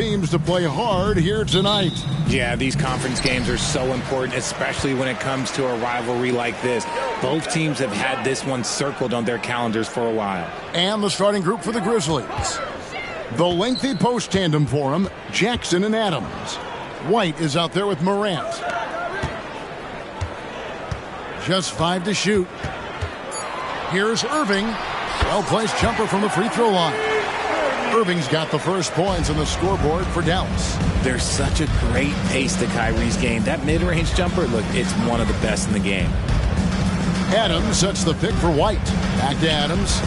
teams to play hard here tonight. Yeah, these conference games are so important, especially when it comes to a rivalry like this. Both teams have had this one circled on their calendars for a while. And the starting group for the Grizzlies. The lengthy post tandem for him, Jackson and Adams. White is out there with Morant. Just 5 to shoot. Here's Irving. Well-placed jumper from the free throw line. Irving's got the first points on the scoreboard for Dallas. There's such a great pace to Kyrie's game. That mid-range jumper, look, it's one of the best in the game. Adams sets the pick for White. Back to Adams.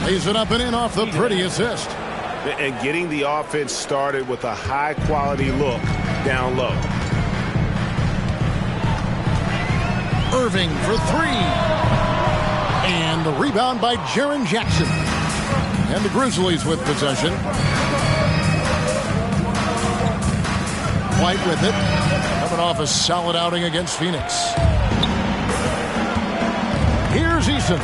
Lays it up and in off the pretty assist. And getting the offense started with a high-quality look down low. Irving for 3. And the rebound by Jaren Jackson. And the Grizzlies with possession. White with it. Coming off a solid outing against Phoenix. Here's Eason.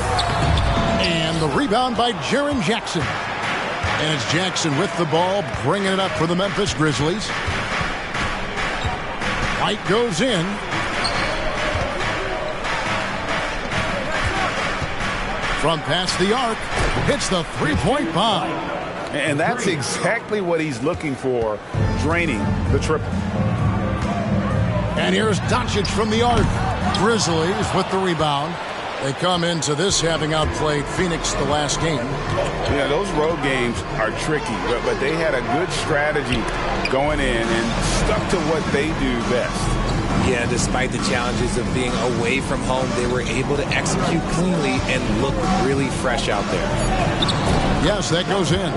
And the rebound by Jaren Jackson. And it's Jackson with the ball, bringing it up for the Memphis Grizzlies. White goes in. From past the arc, hits the three-point bomb. And that's exactly what he's looking for, draining the triple. And here's Doncic from the arc. Grizzlies with the rebound. They come into this having outplayed Phoenix the last game. Yeah, those road games are tricky, but they had a good strategy going in and stuck to what they do best. Yeah, despite the challenges of being away from home, they were able to execute cleanly and look really fresh out there. Yes, that goes in.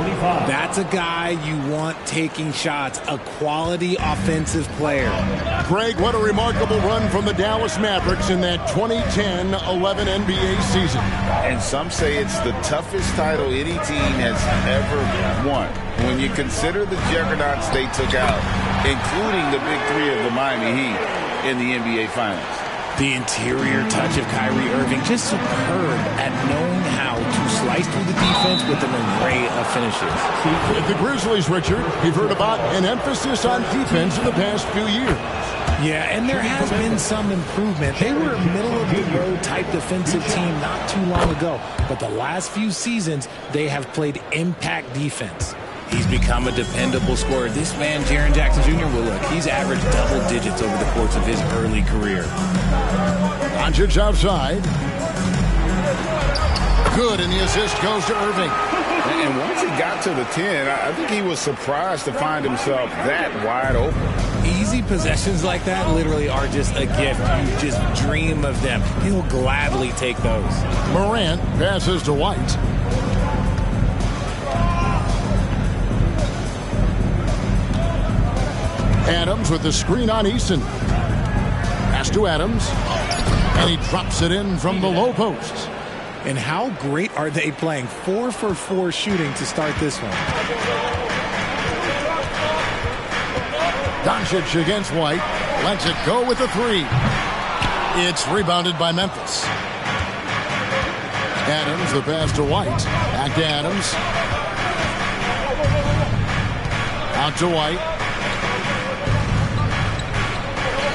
That's a guy you want taking shots, a quality offensive player. Greg, what a remarkable run from the Dallas Mavericks in that 2010-11 NBA season. And some say it's the toughest title any team has ever won. When you consider the juggernauts they took out, including the big three of the Miami Heat in the NBA Finals. The interior touch of Kyrie Irving, just superb at knowing how to slice through the defense with an array of finishes. With the Grizzlies, Richard, we've heard about an emphasis on defense in the past few years. Yeah, and there has been some improvement. They were a middle-of-the-road type defensive team not too long ago, but the last few seasons, they have played impact defense. He's become a dependable scorer. This man, Jaren Jackson Jr., well, look, he's averaged double digits over the course of his early career. Doncic outside. Good, and the assist goes to Irving. And once he got to the 10, I think he was surprised to find himself that wide open. Easy possessions like that literally are just a gift. You just dream of them. He'll gladly take those. Morant passes to White. Adams with the screen on Eason. Pass to Adams. And he drops it in from the low post. And how great are they playing? 4 for 4 shooting to start this one. Doncic against White. Lets it go with the 3. It's rebounded by Memphis. Adams, the pass to White. Back to Adams. Out to White.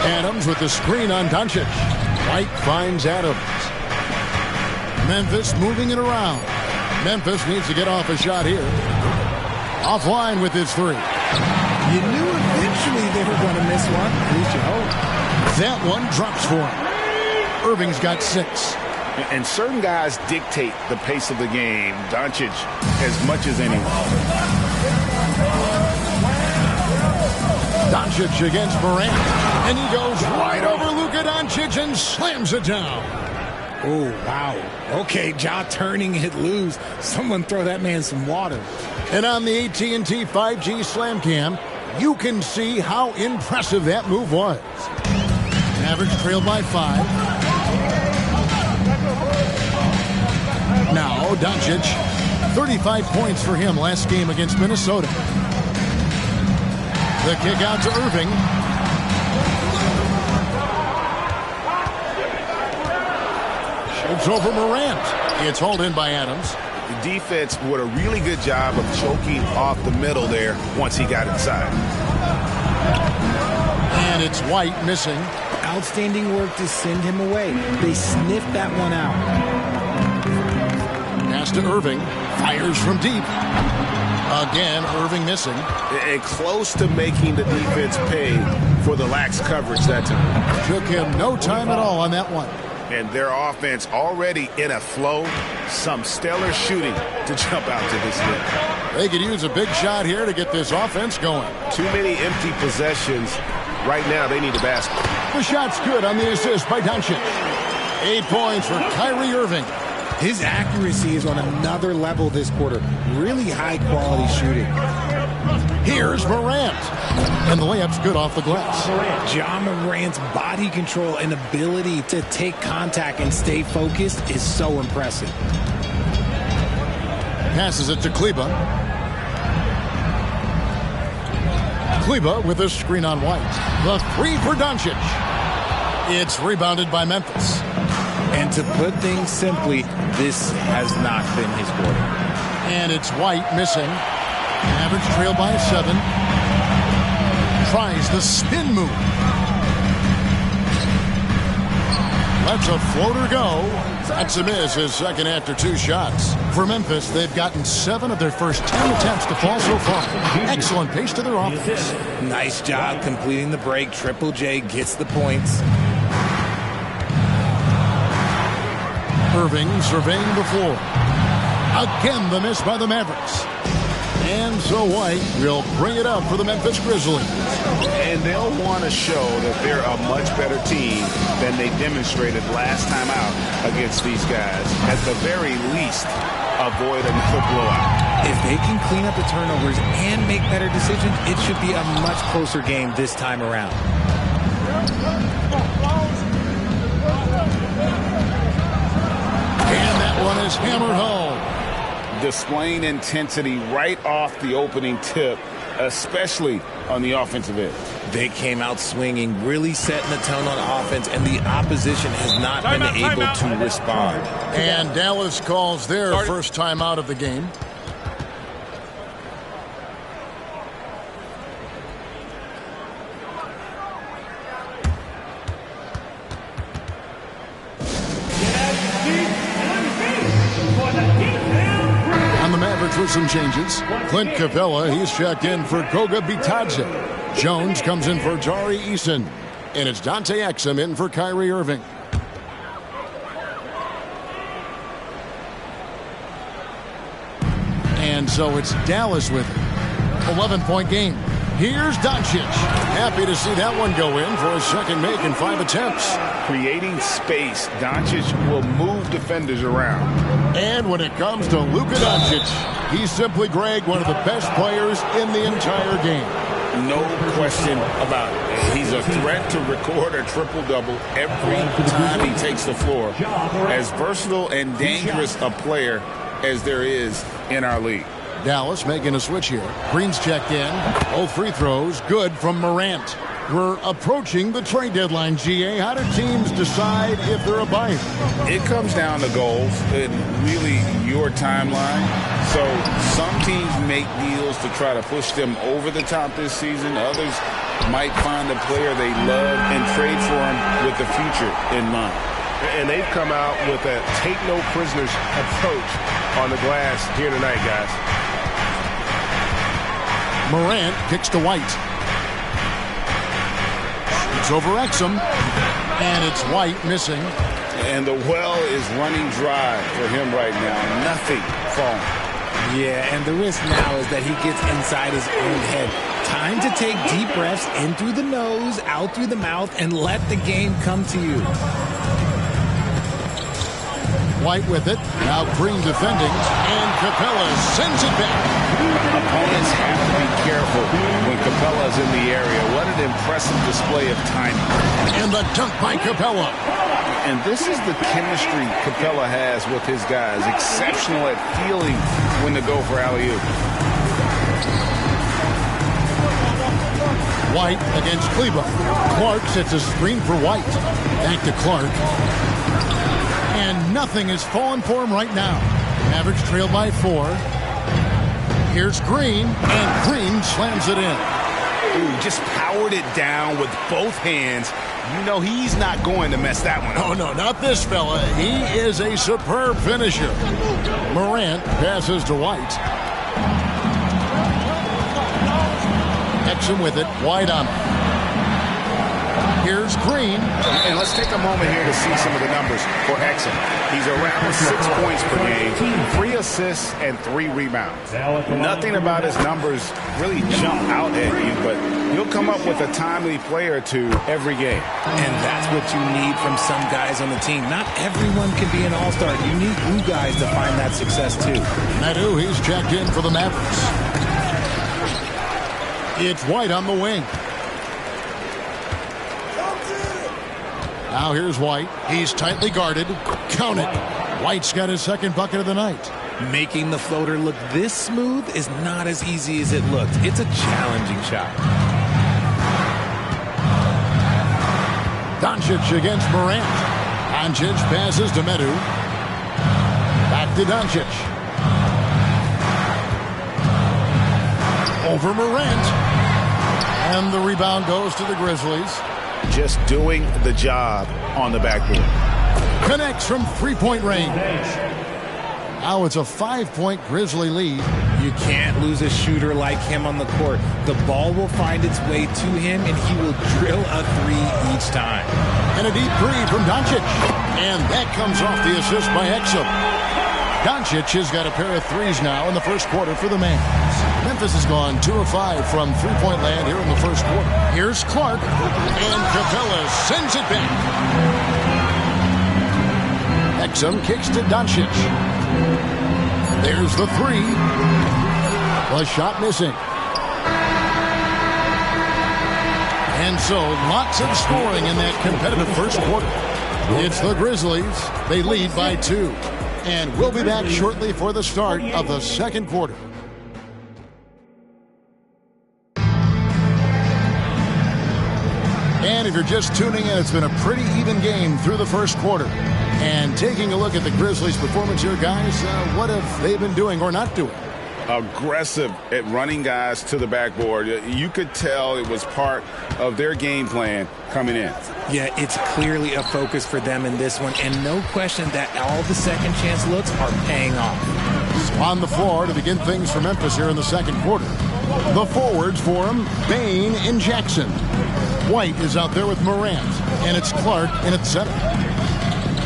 Adams with the screen on Doncic. White finds Adams. Memphis moving it around. Memphis needs to get off a shot here. Offline with his 3. You knew eventually they were going to miss one. At least you hope. That one drops for him. Irving's got 6. And certain guys dictate the pace of the game. Doncic as much as anyone. Doncic against Morant. And he goes right over Luka Doncic and slams it down. Oh, wow. Okay, Ja turning it loose. Someone throw that man some water. And on the AT&T 5G Slam Cam, you can see how impressive that move was. Mavericks trailed by 5. Now, Doncic, 35 points for him last game against Minnesota. The kick out to Irving. Shoots over Morant. It's hauled in by Adams. The defense did a really good job of choking off the middle there once he got inside. And it's White missing. Outstanding work to send him away. They sniffed that one out. Pass to Irving. Fires from deep. Again, Irving missing. And close to making the defense pay for the lax coverage that time. Took him no time at all on that one. And their offense already in a flow. Some stellar shooting to jump out to this lead. They could use a big shot here to get this offense going. Too many empty possessions. Right now, they need a basket. The shot's good on the assist by Doncic. 8 points for Kyrie Irving. His accuracy is on another level this quarter. Really high-quality shooting. Here's Morant. And the layup's good off the glass. Ja Morant's body control and ability to take contact and stay focused is so impressive. Passes it to Kleber. Kleber with a screen on White. The three for Doncic. It's rebounded by Memphis. And to put things simply, this has not been his quarter. And it's White missing. Average trail by 7. Tries the spin move. Lets a floater go. That's a miss, his second after 2 shots. For Memphis, they've gotten 7 of their first 10 attempts to fall so far. Excellent pace to their offense. Nice job completing the break. Triple J gets the points. Irving surveying the floor. Again, the miss by the Mavericks. And so White will bring it up for the Memphis Grizzlies. And they'll want to show that they're a much better team than they demonstrated last time out against these guys. At the very least, avoid another blowout. If they can clean up the turnovers and make better decisions, it should be a much closer game this time around. And that one is hammered home. Displaying intensity right off the opening tip, especially on the offensive end. They came out swinging, really setting the tone on offense, and the opposition has not been able to respond. And Dallas calls their first time out of the game. For some changes. Clint Capella, he's checked in for Goga Bitadze. Jones comes in for Tari Eason. And it's Dante Exum in for Kyrie Irving. And so it's Dallas with it. 11-point game. Here's Doncic. Happy to see that one go in for a second make in 5 attempts. Creating space, Doncic will move defenders around. And when it comes to Luka Doncic, he's simply, Greg, one of the best players in the entire game. No question about it. He's a threat to record a triple-double every time he takes the floor. As versatile and dangerous a player as there is in our league. Dallas making a switch here. Green's checked in. Both free throws good from Morant. We're approaching the trade deadline, GA. How do teams decide if they're a buyer? It comes down to goals and really your timeline. So some teams make deals to try to push them over the top this season. Others might find a player they love and trade for him with the future in mind. And they've come out with a take-no-prisoners approach on the glass here tonight, guys. Morant kicks to White. It's over Exum. And it's White missing. And the well is running dry for him right now. Nothing falling. Yeah, and the risk now is that he gets inside his own head. Time to take deep breaths in through the nose, out through the mouth, and let the game come to you. White with it. Now Green defending. And Capella sends it back. Opponents have to be careful when Capella's in the area. What an impressive display of timing. And the dunk by Capella. And this is the chemistry Capella has with his guys. Exceptional at feeling when to go for alley-oop. White against Kleber. Clark sets a screen for White. Back to Clark. And nothing is falling for him right now. Mavericks trail by 4. Here's Green, and Green slams it in. Ooh, just powered it down with both hands. You know he's not going to mess that one up. Oh, no, not this fella. He is a superb finisher. Morant passes to White. Exum with it. White on it. Here's Green. And let's take a moment here to see some of the numbers for Exum. He's around 6 points per game, 3 assists, and 3 rebounds. Nothing about his numbers really jump out at you, but he'll come up with a timely play or two every game. And that's what you need from some guys on the team. Not everyone can be an all-star. You need glue guys to find that success, too. Medu, he's checked in for the Mavericks. It's White on the wing. Now here's White. He's tightly guarded. Count it. White's got his second bucket of the night. Making the floater look this smooth is not as easy as it looked. It's a challenging shot. Doncic against Morant. Doncic passes to Medu. Back to Doncic. Over Morant. And the rebound goes to the Grizzlies. Just doing the job on the backboard. Connects from three-point range. Now it's a 5-point Grizzly lead. You can't lose a shooter like him on the court. The ball will find its way to him, and he will drill a 3 each time. And a deep 3 from Doncic. And that comes off the assist by Exum. Doncic has got a pair of 3s now in the first quarter for the Mavs. Memphis has gone 2 of 5 from three-point land here in the first quarter. Here's Clark, and Capella sends it back. Exum kicks to Doncic. There's the 3. The shot missing. And so, lots of scoring in that competitive first quarter. It's the Grizzlies. They lead by 2. And we'll be back shortly for the start of the second quarter. And if you're just tuning in, it's been a pretty even game through the first quarter. And taking a look at the Grizzlies' performance here, guys, what have they been doing or not doing? Aggressive at running guys to the backboard. You could tell it was part of their game plan coming in. Yeah, it's clearly a focus for them in this one, and no question that all the second chance looks are paying off. On the floor to begin things for Memphis here in the second quarter. The forwards for him, Bane and Jackson. White is out there with Morant, and it's Clark in at center.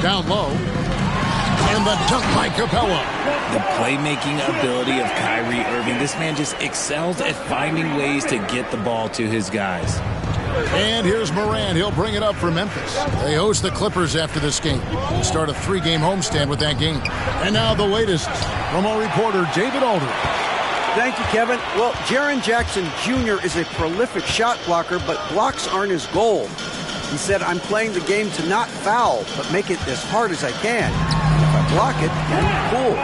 Down low, and the dunk by Capella. The playmaking ability of Kyrie Irving. This man just excels at finding ways to get the ball to his guys. And here's Morant. He'll bring it up for Memphis. They host the Clippers after this game. We'll start a 3-game homestand with that game. And now the latest from our reporter, David Aldridge. Thank you, Kevin. Well, Jaren Jackson Jr. is a prolific shot blocker, but blocks aren't his goal. He said, I'm playing the game to not foul, but make it as hard as I can. And if I block it, then cool.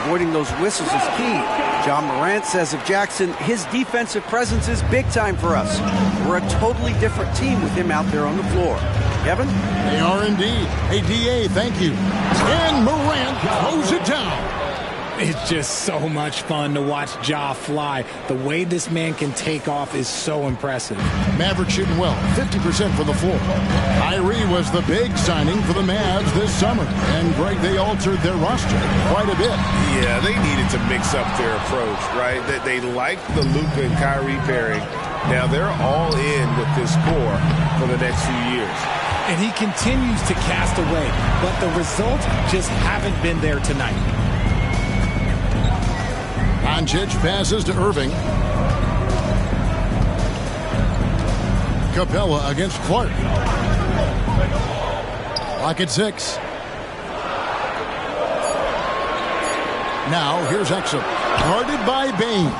Avoiding those whistles is key. John Morant says of Jackson, his defensive presence is big time for us. We're a totally different team with him out there on the floor. Kevin? They are indeed. Hey, D.A., thank you. And Morant throws it down. It's just so much fun to watch Ja fly. The way this man can take off is so impressive. Maverick shooting well, 50% from the floor. Kyrie was the big signing for the Mavs this summer. And, Greg, they altered their roster quite a bit. Yeah, they needed to mix up their approach, right? They liked the Luka and Kyrie pairing. Now they're all in with this core for the next few years. And he continues to cast away, but the results just haven't been there tonight. Doncic passes to Irving. Capella against Clark. Clock at 6. Now here's Exum. Guarded by Bane.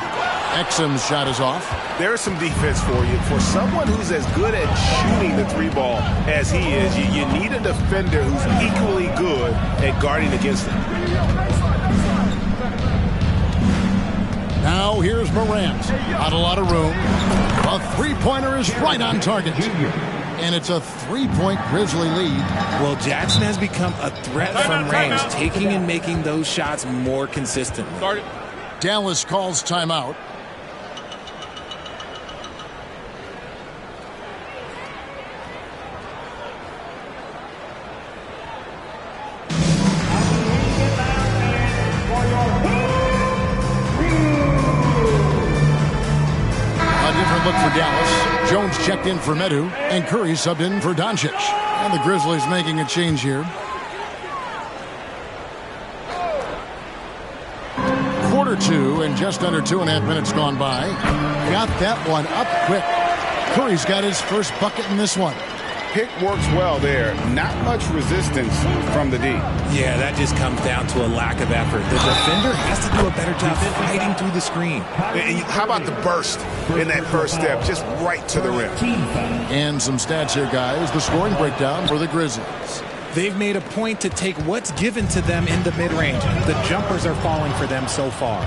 Exum's shot is off. There's some defense for you. For someone who's as good at shooting the 3-ball as he is, you need a defender who's equally good at guarding against him. Now here's Morant. Not a lot of room. A 3-pointer is right on target. And it's a 3-point Grizzly lead. Well, Jackson has become a threat from range, taking and making those shots more consistently. Dallas calls timeout. Look for Dallas. Jones checked in for Medu, and Curry subbed in for Doncic. And the Grizzlies making a change here. Quarter two, and just under 2.5 minutes gone by. Got that one up quick. Curry's got his first bucket in this one. Pick works well there. Not much resistance from the D. Yeah, that just comes down to a lack of effort. The defender has to do a better job fighting through the screen. How about the burst in that first step, just right to the rim? And some stats here, guys. The scoring breakdown for the Grizzlies. They've made a point to take what's given to them in the mid-range. The jumpers are falling for them so far.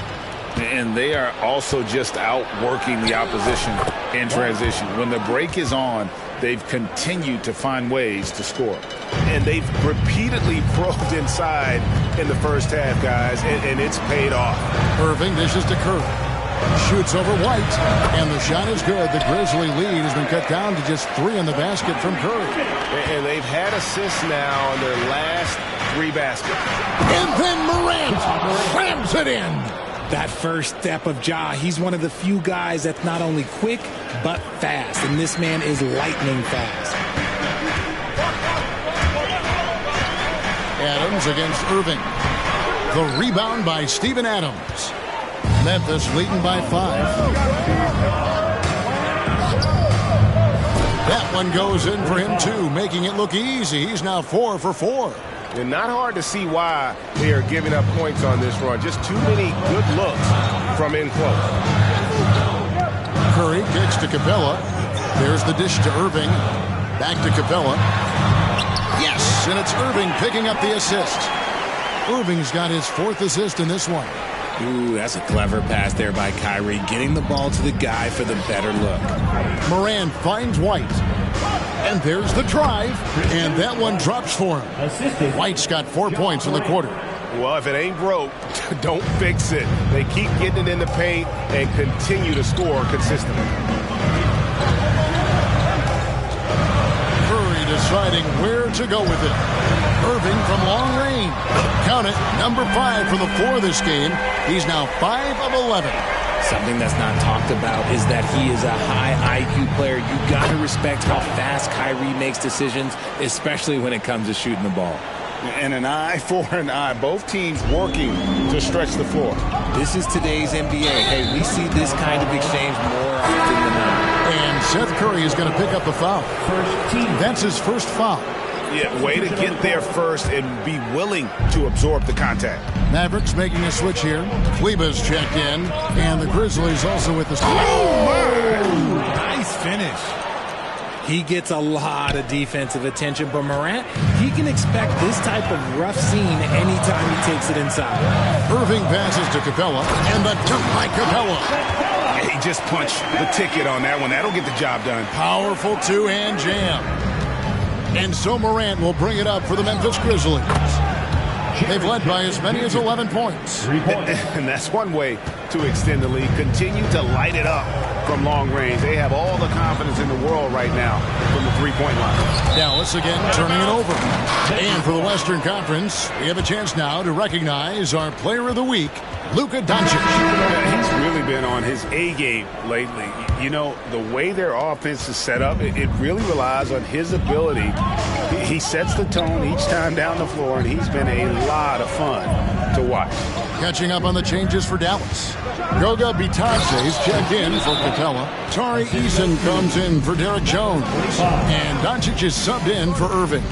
And they are also just outworking the opposition in transition. When the break is on, they've continued to find ways to score. And they've repeatedly probed inside in the first half, guys, and it's paid off. Irving dishes to Curry. Shoots over White, and the shot is good. The Grizzly lead has been cut down to just 3 in the basket from Curry. And they've had assists now on their last 3 baskets. And then Morant slams it in. That first step of Ja, he's one of the few guys that's not only quick, but fast. And this man is lightning fast. Adams against Irving. The rebound by Steven Adams. Memphis leading by 5. That one goes in for him, too, making it look easy. He's now 4 for 4. And not hard to see why they are giving up points on this run. Just too many good looks from in close. Curry kicks to Capella. There's the dish to Irving. Back to Capella. Yes, and it's Irving picking up the assist. Irving's got his 4th assist in this one. Ooh, that's a clever pass there by Kyrie, getting the ball to the guy for the better look. Morant finds White. And there's the drive, and that one drops for him. White's got 4 points in the quarter. Well, if it ain't broke, don't fix it. They keep getting it in the paint and continue to score consistently. Curry deciding where to go with it. Irving from long range. Count it, number 5 for the 4 this game. He's now 5 of 11. Something that's not talked about is that he is a high IQ player. You got to respect how fast Kyrie makes decisions, especially when it comes to shooting the ball. And an eye for an eye. Both teams working to stretch the floor. This is today's NBA. Hey, we see this kind of exchange more often than not. And Seth Curry is going to pick up a foul. That's his first foul. Yeah, way to get there first and be willing to absorb the contact. Mavericks making a switch here. Kleba's checked in, and the Grizzlies also with the... Nice finish. He gets a lot of defensive attention, but Morant, he can expect this type of rough scene anytime he takes it inside. Irving passes to Capella, and the dunk by Capella. He just punched the ticket on that one. That'll get the job done. Powerful two-hand jam. And so Morant will bring it up for the Memphis Grizzlies. They've led by as many as 11 points. And that's one way to extend the lead. Continue to light it up from long range. They have all the confidence in the world right now from the three-point line. Dallas again turning it over. And for the Western Conference, we have a chance now to recognize our Player of the Week, Luka Doncic. He's really been on his A game lately. You know, the way their offense is set up, it really relies on his ability. He sets the tone each time down the floor, and he's been a lot of fun to watch. Catching up on the changes for Dallas. Goga Bitadze's checked in for Capella. Tari Eason comes in for Derek Jones. And Doncic is subbed in for Irving.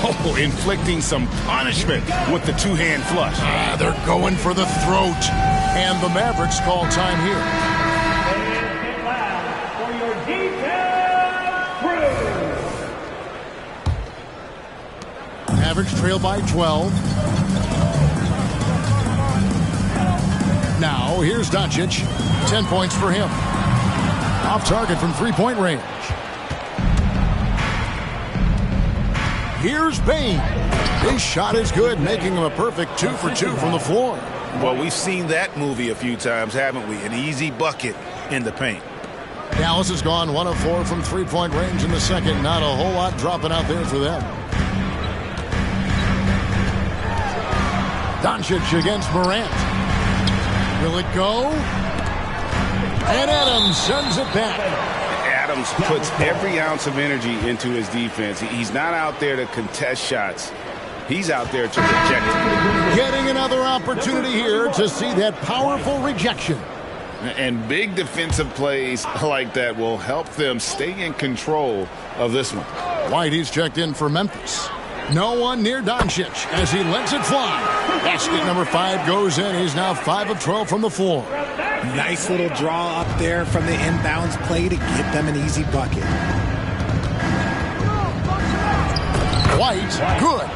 Oh, inflicting some punishment with the two-hand flush. They're going for the throat. And the Mavericks call time here. Mavericks trail by 12. Now, here's Doncic. 10 points for him. Off target from three-point range. Here's Bane. His shot is good, making him a perfect 2 for 2 from the floor. Well, we've seen that movie a few times, haven't we? An easy bucket in the paint. Dallas has gone 1 of 4 from three-point range in the second. Not a whole lot dropping out there for them. Doncic against Morant. Will it go? And Adams sends it back. Adams puts every ounce of energy into his defense. He's not out there to contest shots. He's out there to reject it. Getting another opportunity here to see that powerful rejection. And big defensive plays like that will help them stay in control of this one. White, he's checked in for Memphis. No one near Doncic as he lets it fly. Basket number 5 goes in. He's now 5 of 12 from the floor. Nice little draw up there from the inbounds play to get them an easy bucket. White, good.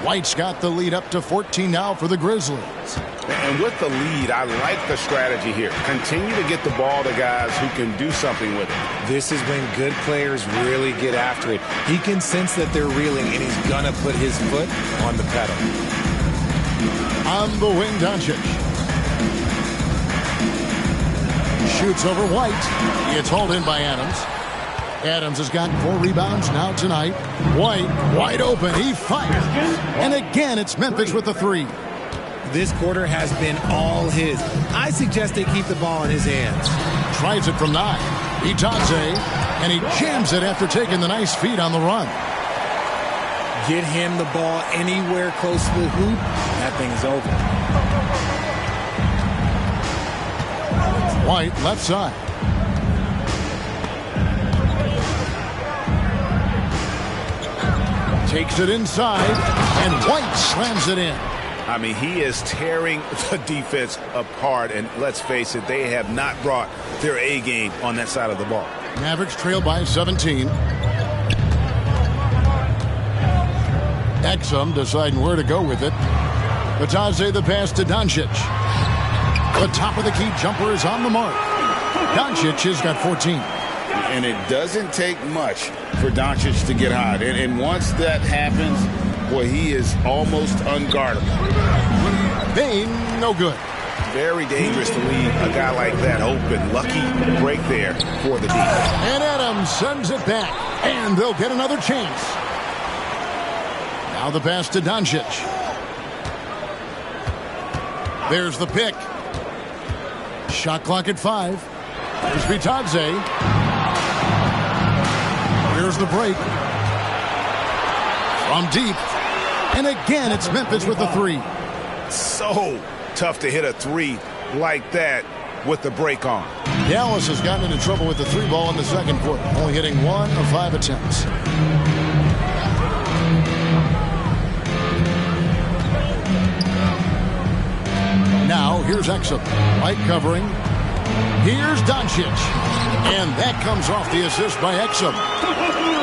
White's got the lead up to 14 now for the Grizzlies. And with the lead, I like the strategy here. Continue to get the ball to guys who can do something with it. This is when good players really get after it. He can sense that they're reeling, and he's going to put his foot on the pedal. On the wing, Doncic. Shoots over White. It's hauled in by Adams. Adams has got 4 rebounds now tonight. White, wide open. He fires. And again, it's Memphis with the 3. This quarter has been all his. I suggest they keep the ball in his hands. Tries it from 9. Itadze, and he jams it after taking the nice feed on the run. Get him the ball anywhere close to the hoop. That thing's over. White, left side. Takes it inside, and White slams it in. I mean, he is tearing the defense apart, and let's face it, they have not brought their A game on that side of the ball. Mavericks trail by 17. Exum deciding where to go with it. Itadze the pass to Doncic. The top of the key jumper is on the mark. Doncic has got 14. And it doesn't take much for Doncic to get hot. And once that happens, boy, he is almost unguardable. Bane, no good. Very dangerous to leave a guy like that open. Lucky break there for the defense. And Adams sends it back. And they'll get another chance. Now the pass to Doncic. There's the pick. Shot clock at 5. Here's Itadze. Here's the break. From deep. And again, it's Memphis with the 3. So tough to hit a 3 like that with the break on. Dallas has gotten into trouble with the 3 ball in the second quarter, only hitting 1 of 5 attempts. Now, here's Exum. White covering. Here's Doncic. And that comes off the assist by Exum.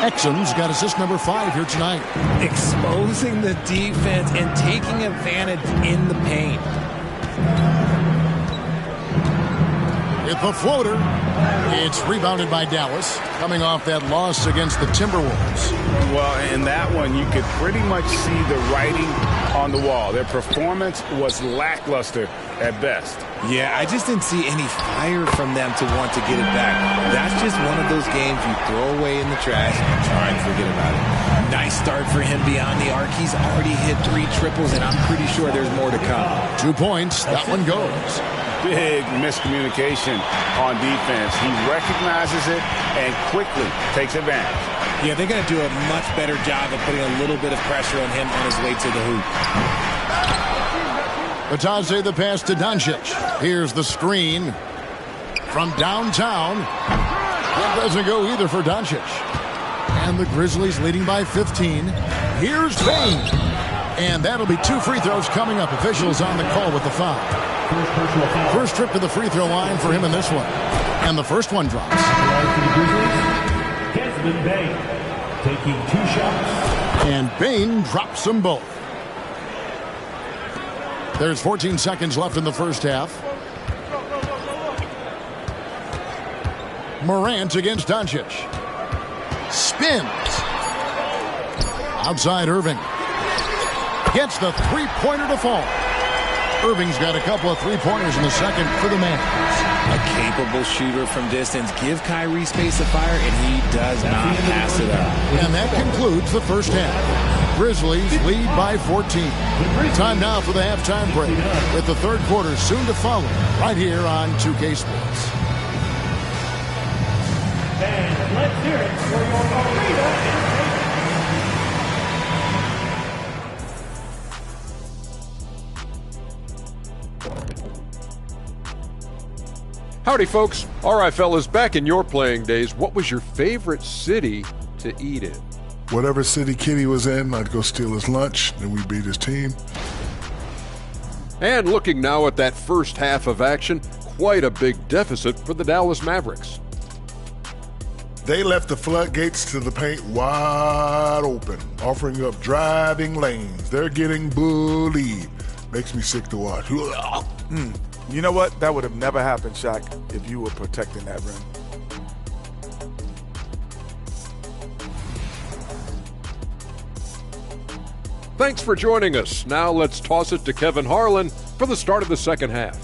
Exum's got assist number 5 here tonight. Exposing the defense and taking advantage in the paint. With the floater, it's rebounded by Dallas, coming off that loss against the Timberwolves. Well, in that one, you could pretty much see the writing on the wall. Their performance was lackluster at best. Yeah, I just didn't see any fire from them to want to get it back. That's just one of those games you throw away in the trash and try and forget about it. Nice start for him beyond the arc. He's already hit 3 triples, and I'm pretty sure there's more to come. 2 points. That one goes. Big miscommunication on defense. He recognizes it and quickly takes advantage. Yeah, they're going to do a much better job of putting a little bit of pressure on him on his way to the hoop. Itadze the pass to Doncic. Here's the screen from downtown. That doesn't go either for Doncic. And the Grizzlies leading by 15. Here's Bane. And that'll be 2 free throws coming up. Officials on the call with the foul. First trip to the free throw line for him in this one. And the first one drops. Desmond Bane taking 2 shots. And Bane drops them both. There's 14 seconds left in the first half. Morant against Doncic. Spins. Outside Irving. Gets the three-pointer to fall. Irving's got a couple of three-pointers in the second for the Mavericks. A capable shooter from distance. Give Kyrie space to fire, and he does not pass it up. And that concludes the first half. Grizzlies lead by 14. Time now for the halftime break, with the third quarter soon to follow, right here on 2K Sports. And let's hear it for your arena. Howdy, folks. All right, fellas, back in your playing days, what was your favorite city to eat in? Whatever city Kitty was in, I'd go steal his lunch, and we beat his team. And looking now at that first half of action, quite a big deficit for the Dallas Mavericks. They left the floodgates to the paint wide open, offering up driving lanes. They're getting bullied. Makes me sick to watch. You know what? That would have never happened, Shaq, if you were protecting that rim. Thanks for joining us. Now let's toss it to Kevin Harlan for the start of the second half.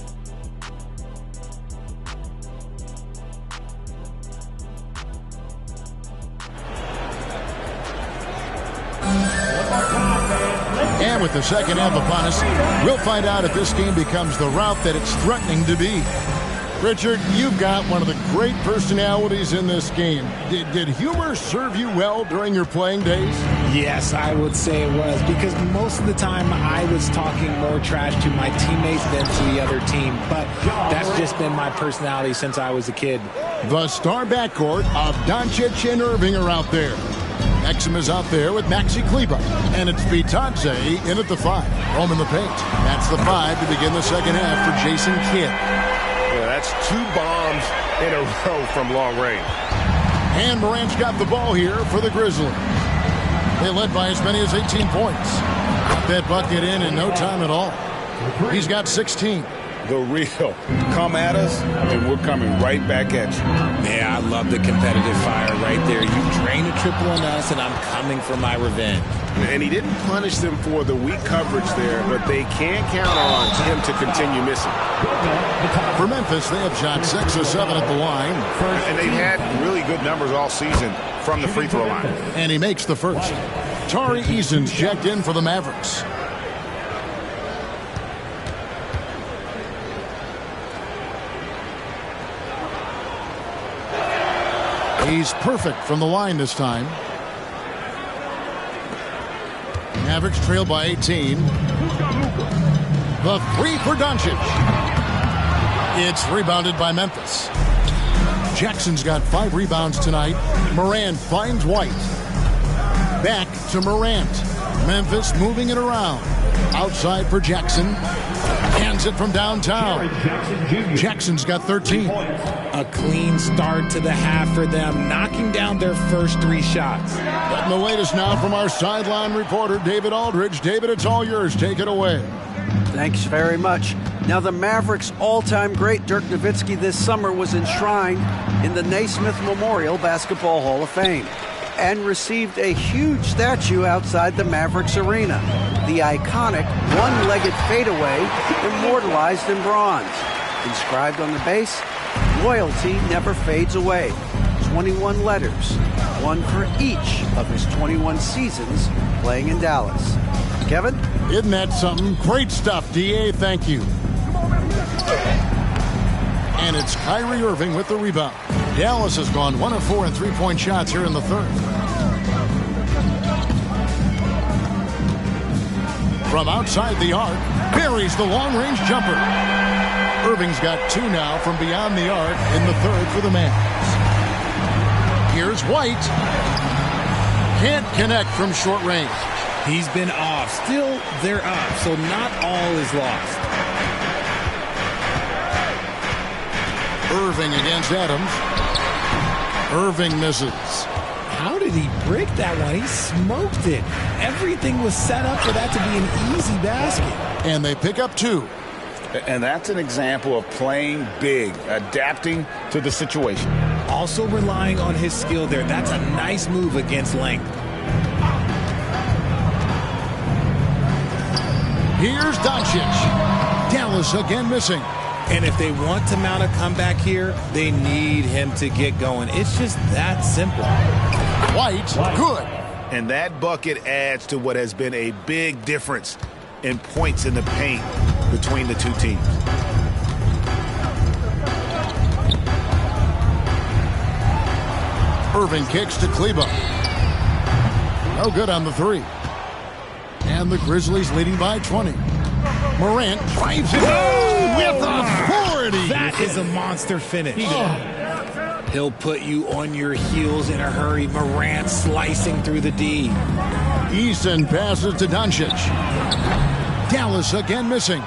And with the second half upon us, we'll find out if this game becomes the route that it's threatening to be. Richard, you've got one of the great personalities in this game. Did humor serve you well during your playing days? Yes, I would say it was, because most of the time I was talking more trash to my teammates than to the other team. But that's just been my personality since I was a kid. The star backcourt of Doncic and Irving are out there. Exum is out there with Maxi Kleber. And it's Bitadze in at the 5. Roman the paint. That's the 5 to begin the second half for Jason Kidd. Yeah, that's 2 bombs in a row from long range. And Morant's got the ball here for the Grizzlies. They led by as many as 18 points. Got that bucket in no time at all. He's got 16. The real. Come at us, and we're coming right back at you. Yeah, I love the competitive fire right there. You drain a triple on us, and I'm coming for my revenge. And he didn't punish them for the weak coverage there, but they can't count on him to continue missing. For Memphis, they have shot 6 of 7 at the line. And they've had really good numbers all season from the free throw line. And he makes the first. Tari Eason's checked in for the Mavericks. He's perfect from the line this time. Mavericks trail by 18. The 3 for Doncic. It's rebounded by Memphis. Jackson's got 5 rebounds tonight. Morant finds White. Back to Morant. Memphis moving it around. Outside for Jackson. Hands it from downtown. Jackson's got 13. A clean start to the half for them, knocking down their first 3 shots. Getting the latest now from our sideline reporter, David Aldridge. David, it's all yours. Take it away. Thanks very much. Now, the Mavericks' all-time great Dirk Nowitzki this summer was enshrined in the Naismith Memorial Basketball Hall of Fame and received a huge statue outside the Mavericks arena. The iconic one-legged fadeaway immortalized in bronze. Inscribed on the base, loyalty never fades away. 21 letters, one for each of his 21 seasons playing in Dallas. Kevin? Isn't that something? Great stuff, D.A. Thank you. And it's Kyrie Irving with the rebound. Dallas has gone 1 of 4 in three-point shots here in the third. From outside the arc, buries the long-range jumper. Irving's got 2 now from beyond the arc in the third for the Mavs. Here's White. Can't connect from short range. He's been off. Still, they're up, so not all is lost. Irving against Adams. Irving misses. How did he break that one? He smoked it. Everything was set up for that to be an easy basket. And they pick up 2. And that's an example of playing big, adapting to the situation. Also relying on his skill there. That's a nice move against length. Here's Doncic. Dallas again missing. And if they want to mount a comeback here, they need him to get going. It's just that simple. White, good. And that bucket adds to what has been a big difference in points in the paint between the two teams. Irving kicks to Kleber. No good on the three. And the Grizzlies leading by 20. Morant drives it with authority. That is a monster finish. He'll put you on your heels in a hurry. Morant slicing through the D. Eason passes to Doncic. Dallas again missing.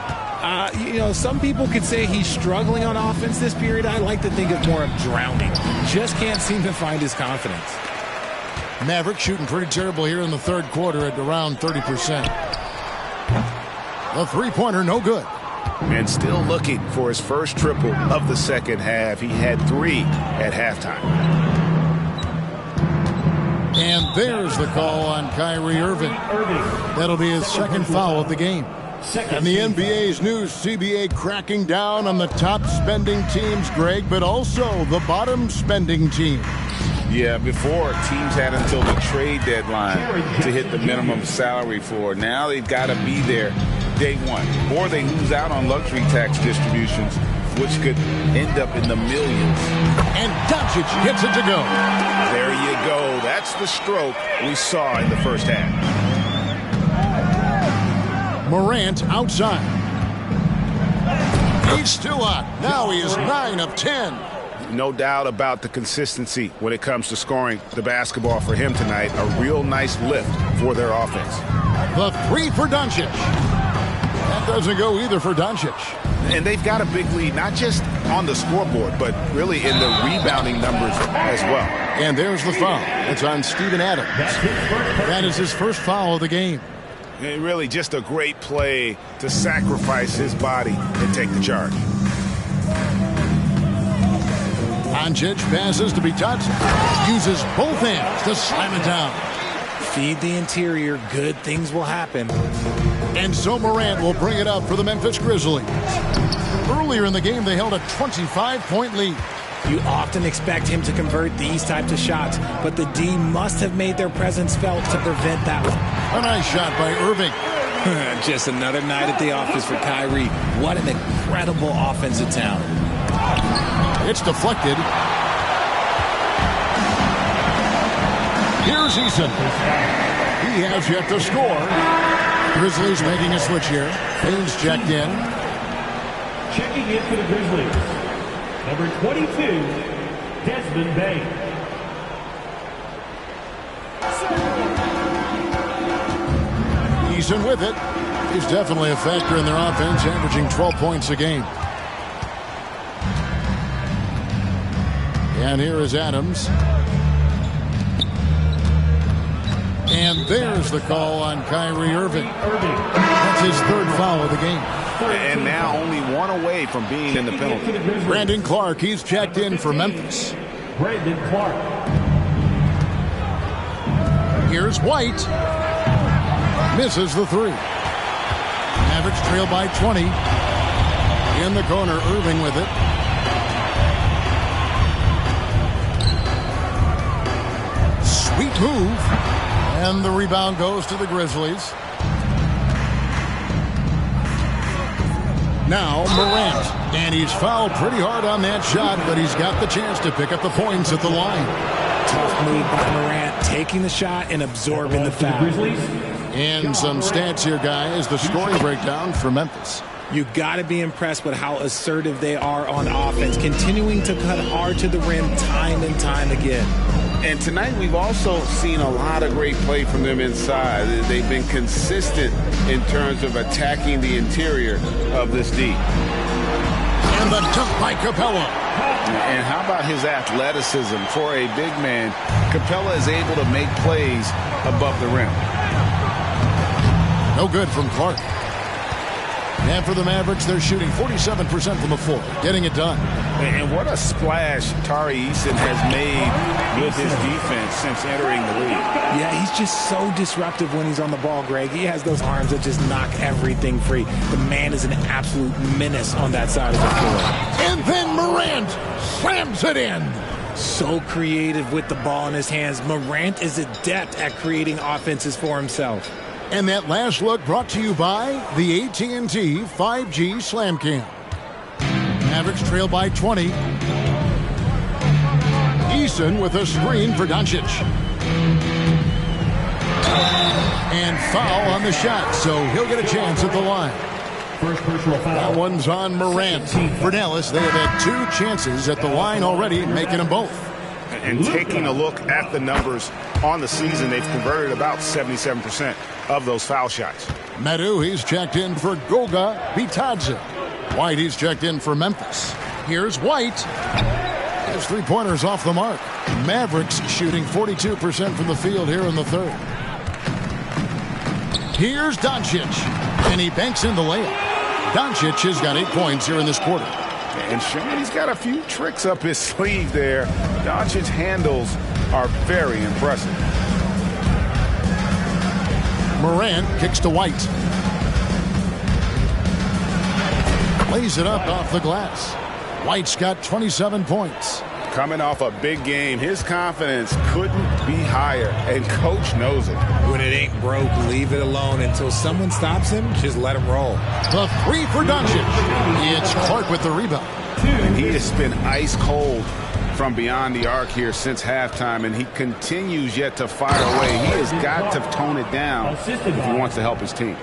Some people could say he's struggling on offense this period. I like to think of more of drowning. Just can't seem to find his confidence. Maverick shooting pretty terrible here in the third quarter at around 30%. The three-pointer no good. And still looking for his first triple of the second half. He had 3 at halftime. And there's the call on Kyrie Irving. That'll be his second foul of the game. And the NBA's new CBA cracking down on the top spending teams, Greg, but also the bottom spending teams. Yeah, before teams had until the trade deadline to hit the minimum salary floor. Now they've got to be there day one, or they lose out on luxury tax distributions, which could end up in the millions. And Doncic gets it to go. There you go. That's the stroke we saw in the first half. Morant outside. He's still on. Now he is 9 of 10. No doubt about the consistency when it comes to scoring the basketball for him tonight. A real nice lift for their offense. The three for Doncic. That doesn't go either for Doncic. And they've got a big lead, not just on the scoreboard, but really in the rebounding numbers as well. And there's the foul. It's on Steven Adams. That is his first foul of the game. And really just a great play to sacrifice his body and take the charge. Doncic passes to be touched. Uses both hands to slam it down. Feed the interior. Good things will happen. And so Morant will bring it up for the Memphis Grizzlies. Earlier in the game, they held a 25-point lead. You often expect him to convert these types of shots, but the D must have made their presence felt to prevent that one. A nice shot by Irving. Just another night at the office for Kyrie. What an incredible offensive talent. It's deflected. Here's Eason. He has yet to score. Grizzlies making a switch here. Haynes checked in. Checking in for the Grizzlies, number 22, Desmond Bane. Eason with it. He's definitely a factor in their offense, averaging 12 points a game. And here is Adams. And there's the call on Kyrie Irving. That's his third foul of the game. And now only one away from being in the penalty. Brandon Clark, he's checked in for Memphis. Brandon Clark. Here's White. Misses the three. Mavericks trail by 20. In the corner, Irving with it. Sweet move. And the rebound goes to the Grizzlies. Now Morant. And he's fouled pretty hard on that shot, but he's got the chance to pick up the points at the line. Tough move by Morant, taking the shot and absorbing the foul. And some stats here, guys. The scoring breakdown for Memphis. You got to be impressed with how assertive they are on offense, continuing to cut hard to the rim time and time again. And tonight we've also seen a lot of great play from them inside. They've been consistent in terms of attacking the interior of this D. And the dunk by Capella. And how about his athleticism for a big man? Capella is able to make plays above the rim. No good from Clark. And for the Mavericks, they're shooting 47% from the floor, getting it done. And what a splash Tari Eason has made with his defense since entering the league. Yeah, he's just so disruptive when he's on the ball, Greg. He has those arms that just knock everything free. The man is an absolute menace on that side of the floor. And then Morant slams it in. So creative with the ball in his hands. Morant is adept at creating offenses for himself. And that last look brought to you by the AT&T 5G Slam Cam. Mavericks trail by 20. Eason with a screen for Doncic. And foul on the shot, so he'll get a chance at the line. First personal foul. That one's on Morant. For Dallas, they have had 2 chances at the line already, making them both. And taking a look at the numbers on the season, they've converted about 77% of those foul shots. Medu, he's checked in for Goga Bitadze. White, he's checked in for Memphis. Here's White. His 3-pointers off the mark. Mavericks shooting 42% from the field here in the third. Here's Doncic. And he banks in the layup. Doncic has got 8 points here in this quarter. And showing he's got a few tricks up his sleeve there. Doncic's handles are very impressive. Morant kicks to White. Lays it up off the glass. White's got 27 points. Coming off a big game, his confidence couldn't be higher, and coach knows it. When it ain't broke, leave it alone until someone stops him. Just let him roll. The 3 for Doncic. It's Clark with the rebound. And he has been ice cold from beyond the arc here since halftime, and he continues yet to fire away. He has got to tone it down if he wants to help his team.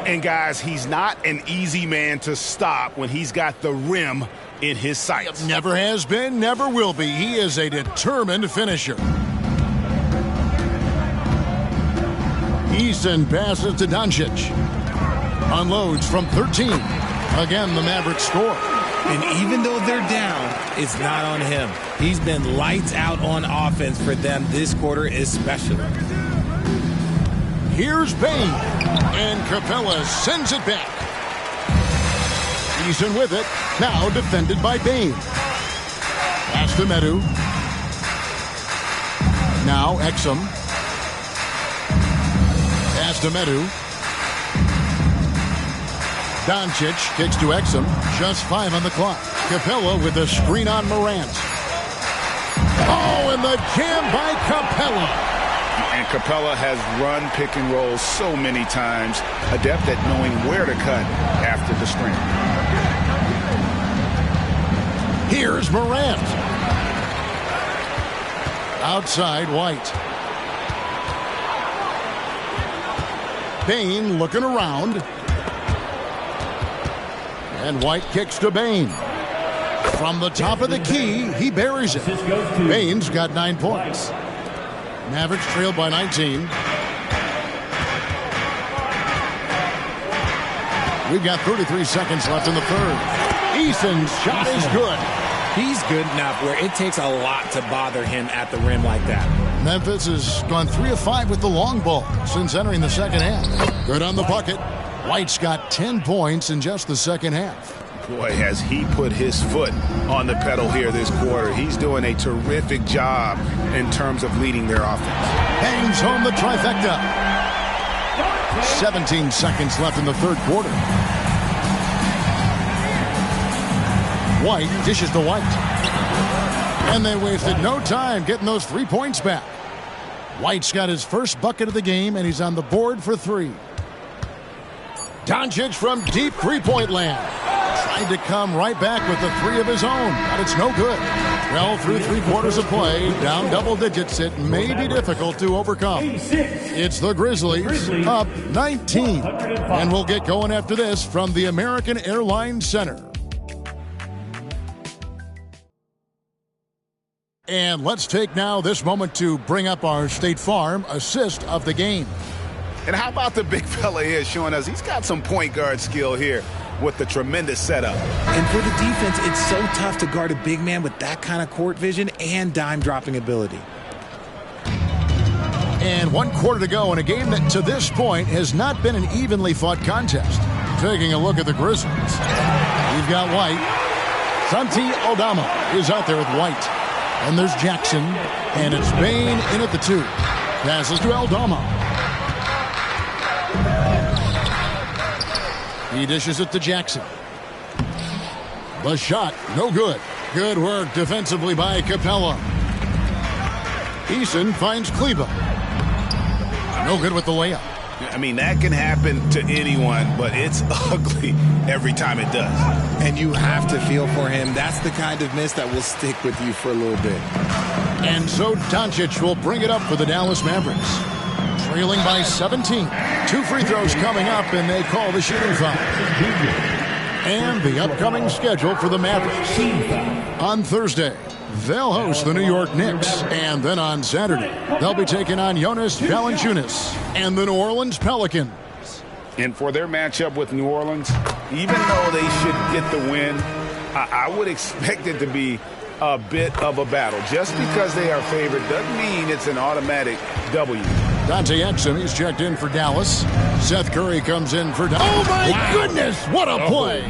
And guys, he's not an easy man to stop when he's got the rim in his sights. Never has been, never will be. He is a determined finisher. Eason passes to Doncic. Unloads from 13. Again, the Mavericks score. And even though they're down, it's not on him. He's been lights out on offense for them this quarter especially. Here's Bane. And Capella sends it back. Eason with it. Now defended by Bane. Pass to Medu. Now Exum. Pass to Medu. Doncic kicks to Exum. Just 5 on the clock. Capella with a screen on Morant. Oh, and the jam by Capella. And Capella has run pick and roll so many times, adept at knowing where to cut after the screen. Here's Morant. Outside, White. Bane looking around. And White kicks to Bane. From the top of the key, he buries it. Bane's got 9 points. Mavericks trailed by 19. We've got 33 seconds left in the third. Eason's shot is good. He's good enough where it takes a lot to bother him at the rim like that. Memphis has gone 3 of 5 with the long ball since entering the second half. Good on the bucket. White's got 10 points in just the second half. Boy, has he put his foot on the pedal here this quarter. He's doing a terrific job in terms of leading their offense. Bangs home the trifecta. 17 seconds left in the third quarter. White dishes to White. And they wasted no time getting those 3 points back. White's got his first bucket of the game, and he's on the board for 3. Doncic from deep three-point land. Tried to come right back with the 3 of his own, but it's no good. Well, through 3 quarters of play, down double digits, it may be difficult to overcome. It's the Grizzlies up 19. And we'll get going after this from the American Airlines Center. And let's take now this moment to bring up our State Farm assist of the game. And how about the big fella here showing us he's got some point guard skill here with the tremendous setup. And for the defense, it's so tough to guard a big man with that kind of court vision and dime dropping ability. And 1 quarter to go in a game that to this point has not been an evenly fought contest. taking a look at the Grizzlies. We've got White. Santi Aldama is out there with White. And there's Jackson. And it's Bane in at the 2. Passes to Aldama. He dishes it to Jackson. The shot, no good. Good work defensively by Capella. Eason finds Kleber. No good with the layup. I mean, that can happen to anyone, but it's ugly every time it does. And you have to feel for him. That's the kind of miss that will stick with you for a little bit. And so Doncic will bring it up for the Dallas Mavericks. Trailing by 17. 2 free throws coming up, and they call the shooting foul. And the upcoming schedule for the Mavericks. On Thursday, they'll host the New York Knicks. And then on Saturday, they'll be taking on Jonas Valanciunas and the New Orleans Pelicans. And for their matchup with New Orleans, even though they should get the win, I would expect it to be a bit of a battle. Just because they are favored doesn't mean it's an automatic W. Dante Exum, he's checked in for Dallas. Seth Curry comes in for Dallas. Oh, my goodness, what a play. Oh,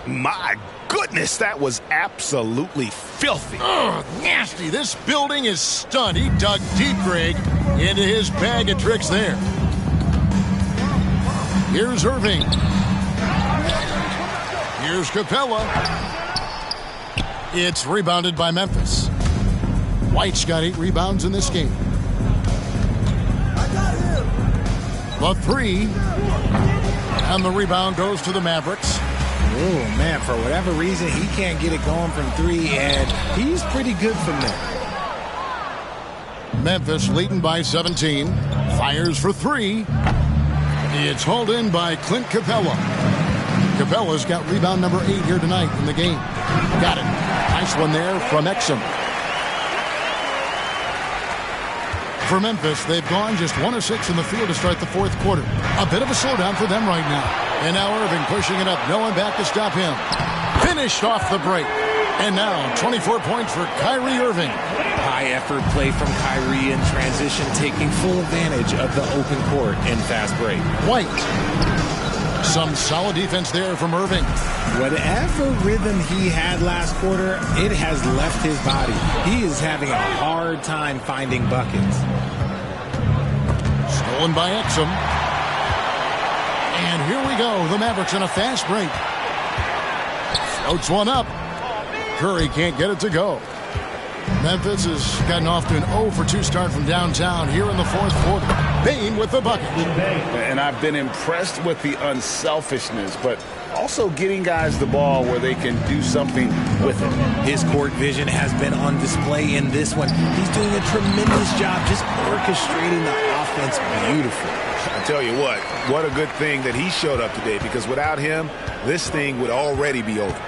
my goodness, that was absolutely filthy. Oh, nasty. This building is stunned. He dug deep, Greg, into his bag of tricks there. Here's Irving. Here's Capella. It's rebounded by Memphis. White's got 8 rebounds in this game. The 3. And the rebound goes to the Mavericks. Oh, man, for whatever reason, he can't get it going from 3, and he's pretty good from there. Memphis leading by 17. Fires for 3. It's hauled in by Clint Capella. Capella's got rebound number 8 here tonight in the game. Got it. Nice one there from Exum. For Memphis, they've gone just 1 of 6 in the field to start the 4th quarter. A bit of a slowdown for them right now. And now Irving pushing it up. No one back to stop him. Finished off the break. And now 24 points for Kyrie Irving. High effort play from Kyrie in transition, taking full advantage of the open court in fast break. White. Some solid defense there from Irving. Whatever rhythm he had last quarter, it has left his body. He is having a hard time finding buckets. Stolen by Exum. And here we go. The Mavericks in a fast break. Floats one up. Curry can't get it to go. Memphis has gotten off to an 0-for-2 start from downtown here in the 4th quarter. Bane with the bucket. And I've been impressed with the unselfishness, but also getting guys the ball where they can do something with it. His court vision has been on display in this one. He's doing a tremendous job just orchestrating the offense beautifully. I tell you what a good thing that he showed up today, because without him, this thing would already be over.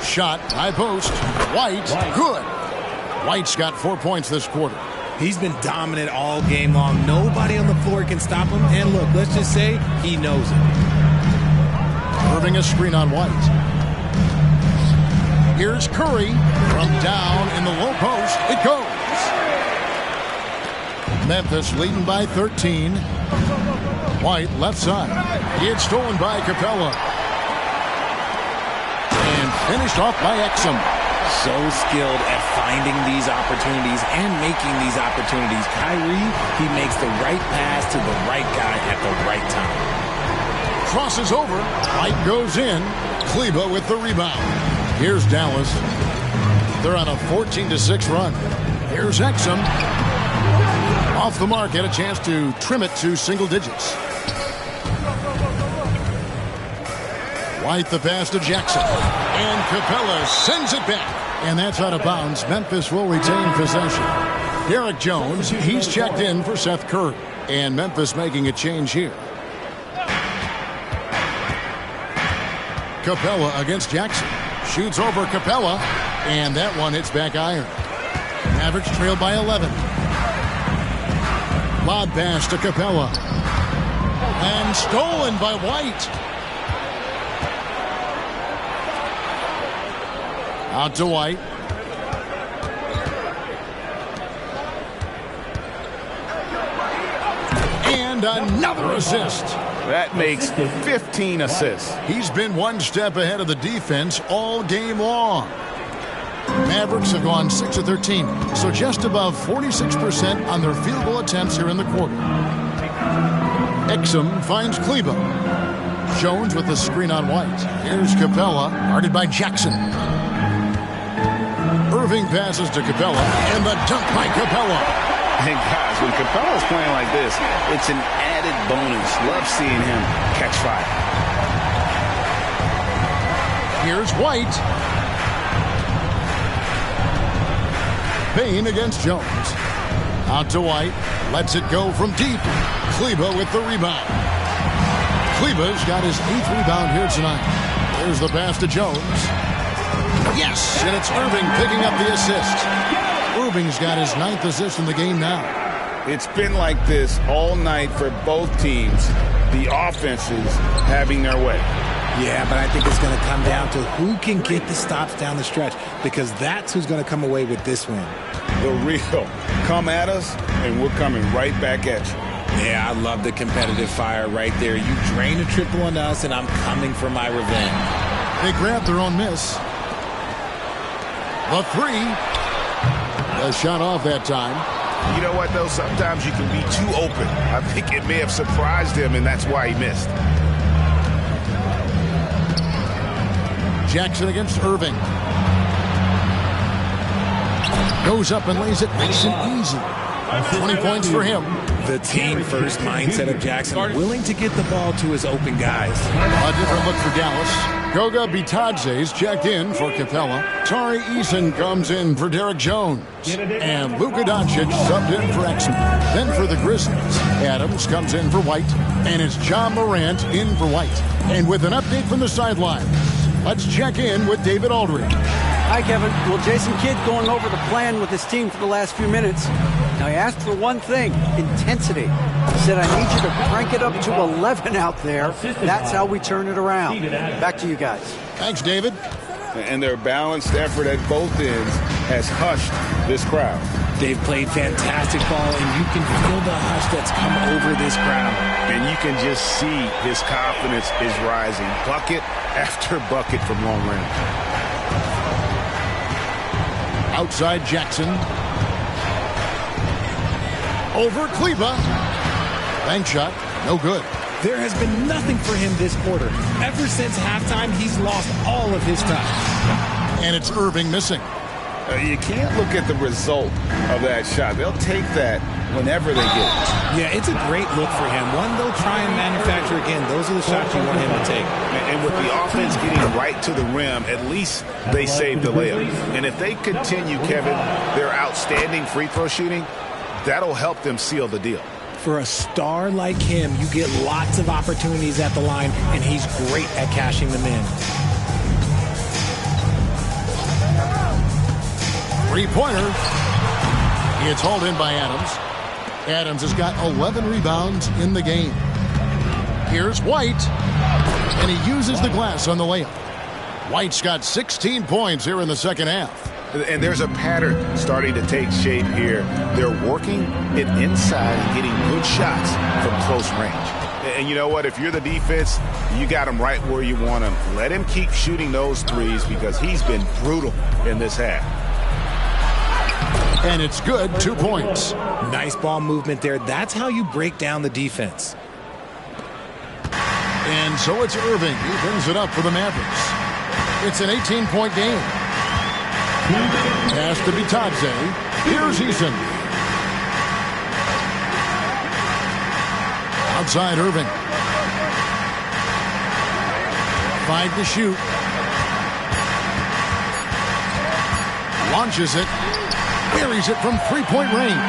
Shot, high post. White, good. White's got 4 points this quarter. He's been dominant all game long. Nobody on the floor can stop him. And look, let's just say he knows it. Irving a screen on White. Here's Curry from down in the low post. It goes. Memphis leading by 13. White left side. It's stolen by Capella. And finished off by Exum. So skilled at finding these opportunities and making these opportunities. Kyrie, he makes the right pass to the right guy at the right time. Crosses over. White goes in. Kleber with the rebound. Here's Dallas. They're on a 14-6 run. Here's Exum. Off the mark, had a chance to trim it to single digits. White the pass to Jackson. And Capella sends it back. And that's out of bounds. Memphis will retain possession. Derek Jones, he's checked in for Seth Curry. And Memphis making a change here. Capella against Jackson. Shoots over Capella. And that one hits back iron. Mavericks trailed by 11. Lob pass to Capella. And stolen by White. Out to White. And And another assist. That makes 15 assists. He's been one step ahead of the defense all game long. Mavericks have gone 6 of 13, so just above 46% on their field goal attempts here in the quarter. Exum finds Kleber. Jones with the screen on White. Here's Capella, guarded by Jackson. Irving passes to Capella, and the dunk by Capella. And guys, when Capella's playing like this, it's an added bonus. Love seeing him catch fire. Here's White. Payne against Jones. Out to White. Lets it go from deep. Kleber with the rebound. Kleber's got his 8th rebound here tonight. There's the pass to Jones. Yes, and it's Irving picking up the assist. Irving's got his 9th assist in the game now. It's been like this all night for both teams. The offenses having their way. Yeah, but I think it's going to come down to who can get the stops down the stretch, because that's who's going to come away with this win. The real. Come at us, and we're coming right back at you. Yeah, I love the competitive fire right there. You drain a triple on us, and I'm coming for my revenge. They grabbed their own miss. The 3. The shot off that time. You know what, though? Sometimes you can be too open. I think it may have surprised him, and that's why he missed. Jackson against Irving. Goes up and lays it nice and easy. 20 points for him. The team-first mindset of Jackson, willing to get the ball to his open guys. A different look for Dallas. Goga Bitadze's checked in for Capella. Tari Eason comes in for Derek Jones. And Luka Doncic subbed in for Exum. Then for the Grizzlies, Adams comes in for White. And it's John Morant in for White. And with an update from the sideline, let's check in with David Aldridge. Hi, Kevin. Well, Jason Kidd going over the plan with his team for the last few minutes. Now, he asked for one thing, intensity. He said, I need you to crank it up to 11 out there. That's how we turn it around. Back to you guys. Thanks, David. And their balanced effort at both ends has hushed this crowd. They've played fantastic ball, and you can feel the hush that's come over this crowd. And you can just see his confidence is rising. Bucket after bucket from long range. Outside Jackson. Over Kleber. Bank shot. No good. There has been nothing for him this quarter. Ever since halftime, he's lost all of his touch. And it's Irving missing. You can't look at the result of that shot. They'll take that whenever they get it. Yeah, it's a great look for him. One they'll try and manufacture again. Those are the shots you want him to take. And with the offense getting right to the rim, at least they saved the layup. And if they continue, Kevin, their outstanding free throw shooting, that'll help them seal the deal. For a star like him, you get lots of opportunities at the line, and he's great at cashing them in. Three-pointer. It's hauled in by Adams. Adams has got 11 rebounds in the game. Here's White. And he uses the glass on the layup. White's got 16 points here in the second half. And there's a pattern starting to take shape here. They're working it inside and getting good shots from close range. And you know what? If you're the defense, you got him right where you want him. Let him keep shooting those threes because he's been brutal in this half. And it's good, 2 points. Nice ball movement there. That's how you break down the defense. And so it's Irving. He brings it up for the Mavericks. It's an 18-point game. Pass to Bitadze. Here's Eason. Outside Irving. 5 to shoot. Launches it. Buries it from three-point range.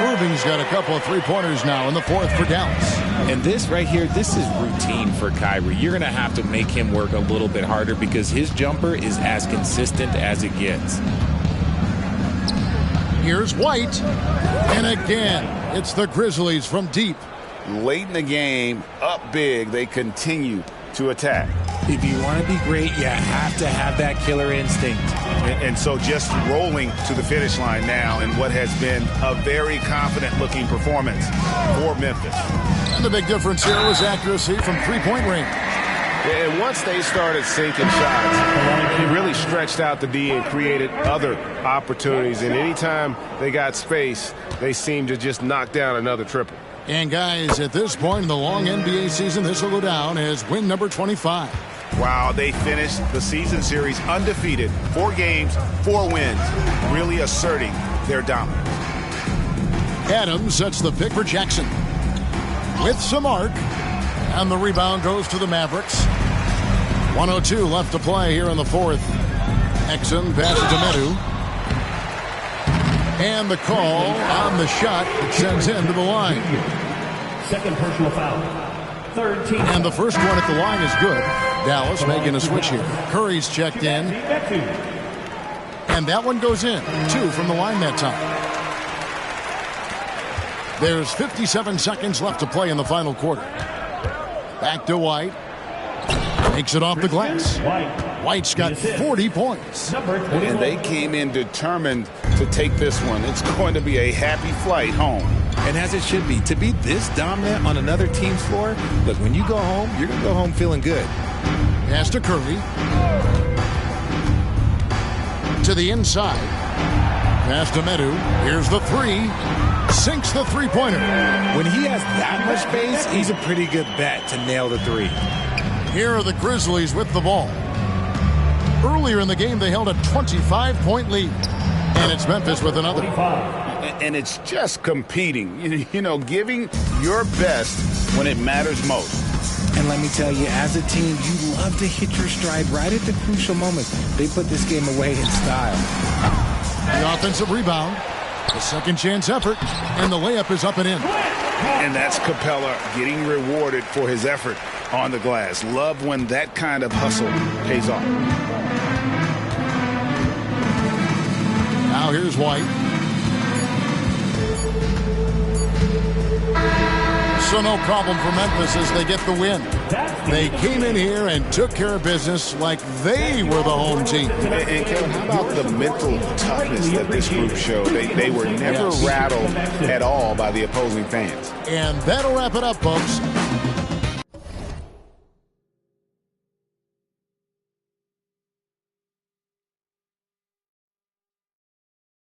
Irving's got a couple of three-pointers now in the fourth for Dallas. And this right here, this is routine for Kyrie. You're going to have to make him work a little bit harder because his jumper is as consistent as it gets. Here's White. And again, it's the Grizzlies from deep. Late in the game, up big, they continue to attack. If you want to be great, you have to have that killer instinct. And so just rolling to the finish line now in what has been a very confident-looking performance for Memphis. And the big difference here was accuracy from three-point range. And once they started sinking shots, it really stretched out the D and created other opportunities. And anytime they got space, they seemed to just knock down another triple. And guys, at this point in the long NBA season, this will go down as win number 25. Wow, they finished the season series undefeated. 4 games, 4 wins, really asserting their dominance. Adams sets the pick for Jackson. With some arc. And the rebound goes to the Mavericks. 1:02 left to play here in the fourth. Exum passes to Medu. And the call on the shot that sends him to the line. Second personal foul. Third team. And the first one at the line is good. Dallas making a switch here. Curry's checked in. And that one goes in. 2 from the line that time. There's 57 seconds left to play in the final quarter. Back to White. Makes it off the glass. White's got 40 points. And they came in determined to take this one. It's going to be a happy flight home. And as it should be. To be this dominant on another team's floor, look, when you go home, you're going to go home feeling good. Pass to Curry. To the inside. Pass to Medu. Here's the 3. Sinks the three-pointer. When he has that much space, he's a pretty good bet to nail the 3. Here are the Grizzlies with the ball. Earlier in the game, they held a 25-point lead. And it's Memphis with another. And it's just competing, you know, giving your best when it matters most. And let me tell you, as a team, you love to hit your stride right at the crucial moments. They put this game away in style. The offensive rebound. A second chance effort, and the layup is up and in. And that's Capella getting rewarded for his effort on the glass. Love when that kind of hustle pays off. Now here's White. So no problem for Memphis as they get the win. They came in here and took care of business like they were the home team. And Kevin, how about the mental toughness that this group showed? They were never rattled at all by the opposing fans. And that'll wrap it up, folks.